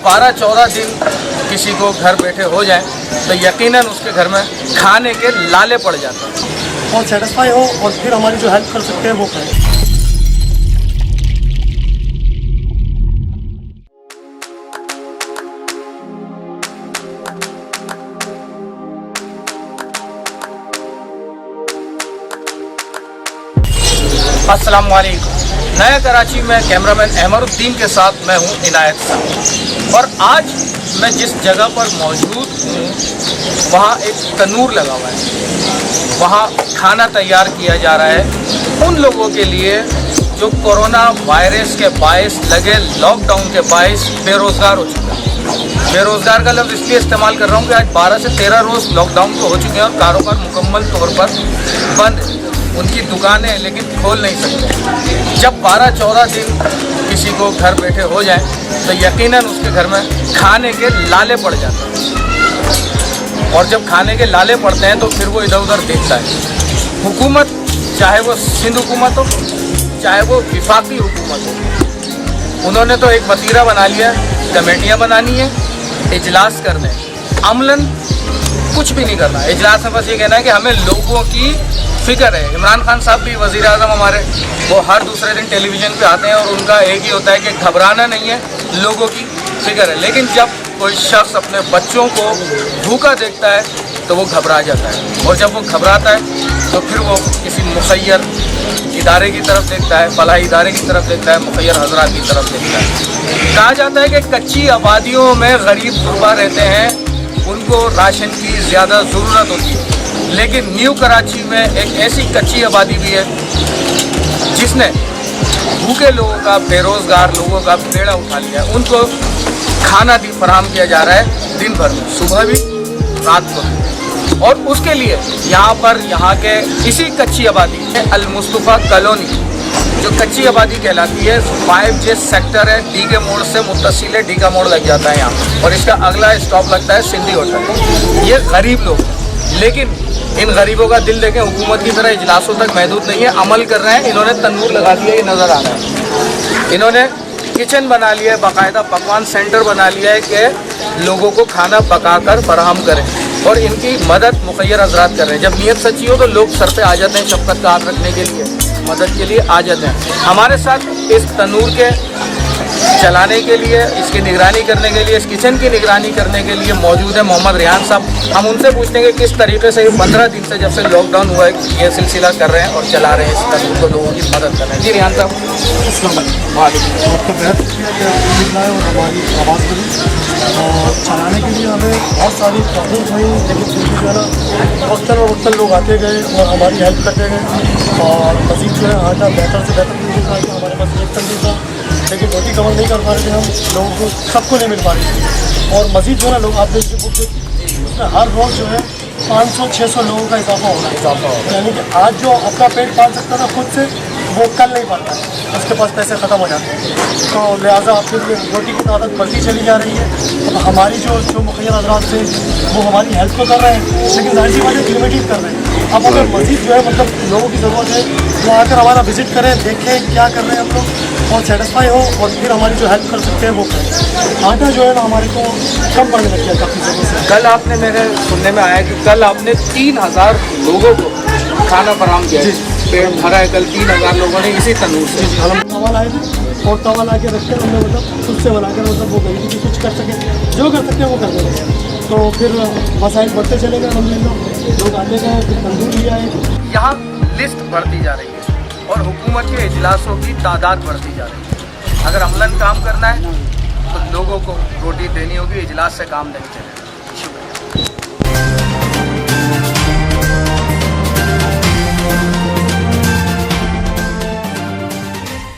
12-14 दिन किसी को घर बैठे हो जाए तो यकीनन उसके घर में खाने के लाले पड़ जाते हैं और सेटिस्फाई हो और फिर हमारी जो हेल्प कर सकते हैं वो करें। अस्सलाम वालेकुम। नया कराची में कैमरामैन अहमरुद्दीन के साथ मैं हूं इनायत साहब, और आज मैं जिस जगह पर मौजूद हूं वहां एक तनूर लगा हुआ है। वहां खाना तैयार किया जा रहा है उन लोगों के लिए जो कोरोना वायरस के बायस लगे लॉकडाउन के बायस बेरोज़गार हो चुका है। बेरोज़गार का लफ्ज़ इसलिए इस्तेमाल कर रहा हूं कि आज 12 से 13 रोज़ लॉकडाउन तो हो चुके हैं और कारोबार मुकम्मल तौर पर बंद है। उनकी दुकानें हैं लेकिन खोल नहीं सकते। जब 12-14 दिन किसी को घर बैठे हो जाए तो यकीनन उसके घर में खाने के लाले पड़ जाते हैं, और जब खाने के लाले पड़ते हैं तो फिर वो इधर उधर देखता है। हुकूमत, चाहे वो सिंध हुकूमत हो चाहे वो विफाकी हुकूमत हो, उन्होंने तो एक वतीरा बना लिया, कमेटियाँ बनानी है, इजलास करने, अमलन कुछ भी नहीं करना। इजलास में बस ये कहना है कि हमें लोगों की फिक्र है। इमरान खान साहब भी वज़ीर आज़म हमारे, वो हर दूसरे दिन टेलीविज़न पे आते हैं और उनका एक ही होता है कि घबराना नहीं है, लोगों की फिक्र है। लेकिन जब कोई शख्स अपने बच्चों को भूखा देखता है तो वो घबरा जाता है, और जब वो घबराता है तो फिर वो किसी मुखय्यर इदारे की तरफ देखता है, फलाही इदारे की तरफ देखता है, मुखय्यर हज़रात की तरफ देखता है। कहा जाता है कि कच्ची आबादियों में गरीब गुरबा रहते हैं, उनको राशन की ज़्यादा ज़रूरत होती है। लेकिन न्यू कराची में एक ऐसी कच्ची आबादी भी है जिसने भूखे लोगों का, बेरोज़गार लोगों का बेड़ा उठा लिया है। उनको खाना भी फराहम किया जा रहा है दिन भर में, सुबह भी रात को भी। और उसके लिए यहाँ के इसी कच्ची आबादी में अल मुस्तफ़ा कॉलोनी जो कच्ची आबादी कहलाती है, 5J सेक्टर है, डी के मोड़ से मुत्तसिल है, डी का मोड़ लग जाता है यहाँ, और इसका अगला स्टॉप लगता है सिंधी होटल। ये गरीब लोग, लेकिन इन गरीबों का दिल देखें हुकूमत की तरह इजलासों तक महदूद नहीं है, अमल कर रहे हैं। इन्होंने तंदूर लगा दिया, ये नज़र आ रहा है। इन्होंने किचन बना लिया है, बाकायदा पकवान सेंटर बना लिया है कि लोगों को खाना पकाकर फराहम करें, और इनकी मदद मुखय्यर हज़रात कर रहे हैं। जब नीयत सच्ची हो तो लोग सर पे आ जाते हैं शफ़क़त का हाथ रखने के लिए, मदद के लिए आ जाते हैं। हमारे साथ इस तनूर के चलाने के लिए, इसकी निगरानी करने के लिए, इस किचन की निगरानी करने के लिए मौजूद है मोहम्मद रिहान साहब। हम उनसे पूछते हैं कि किस तरीके से 15 दिन से जब से लॉकडाउन हुआ है ये सिलसिला कर रहे हैं और चला रहे हैं इस तनूर को, लोगों की मदद कर रहे हैं। जी रिहान साहब, आपका बेहद शुक्रिया और हमारी आवाज़ बनी, और चलाने के लिए हमें बहुत सारी प्रॉब्लम्स हुई, लेकिन फिर भी जो है ना वक्तन लोग आते गए और हमारी हेल्प करते गए, और मज़ीद जो है आटा बेहतर से बेहतर तरीके से हमारे पास एक तंदूर था, लेकिन रोटी कवर नहीं कर पा रहे थे हम, लोगों को सबको नहीं मिल पा रही थी। और मज़ीद जो है ना लोग आप देखिए बुक उसमें हर रोज़ जो है 500-600 लोगों का इजाफा हो रहा है। यानी कि आज जो अपना पेट पाल सकता था खुद से, वो कल नहीं पाता है, उसके पास पैसे ख़त्म हो जाते हैं। तो लिहाजा आपके लिए रोटी की तादाद बढ़ती चली जा रही है। अब हमारी जो मुखय्यर हज़रात थे वो हमारी हेल्प तो कर रहे हैं, लेकिन जाहिर सी बात है लिमिटेड कर रहे हैं। अब अगर मज़ीद जो है मतलब लोगों की ज़रूरत है, वो आकर हमारा विज़िट करें, देखें क्या कर रहे हैं हम लोग, और सेटिस्फाई हो और फिर हमारी जो हेल्प कर सकते हैं वो करें। आटा जो है ना हमारे को कम पड़ने लग गया काफ़ी जगह से। कल आपने, मेरे सुनने में आया कि कल आपने 3000 लोगों को खाना फराहम किया, पेट भरा है। कल 3000 लोगों ने इसी तनूर से। हम तवा लाए थे और तवा ला के रखते हमने, मतलब खुद से बनाकर, मतलब वो गरीबी की कुछ कर सके, जो कर सकते हैं वो कर देंगे। तो फिर मसाइल बढ़ते चले गए, अल्हम्दुलिल्लाह लोग आते गए, फिर तंदूर लिया है। यहाँ लिस्ट बढ़ती जा रही है और हुकूमत के इजलासों की तादाद बढ़ती जा रही है। अगर अमलन काम करना है तो लोगों को रोटी देनी होगी, इजलास से काम नहीं चलेगा। शुक्रिया।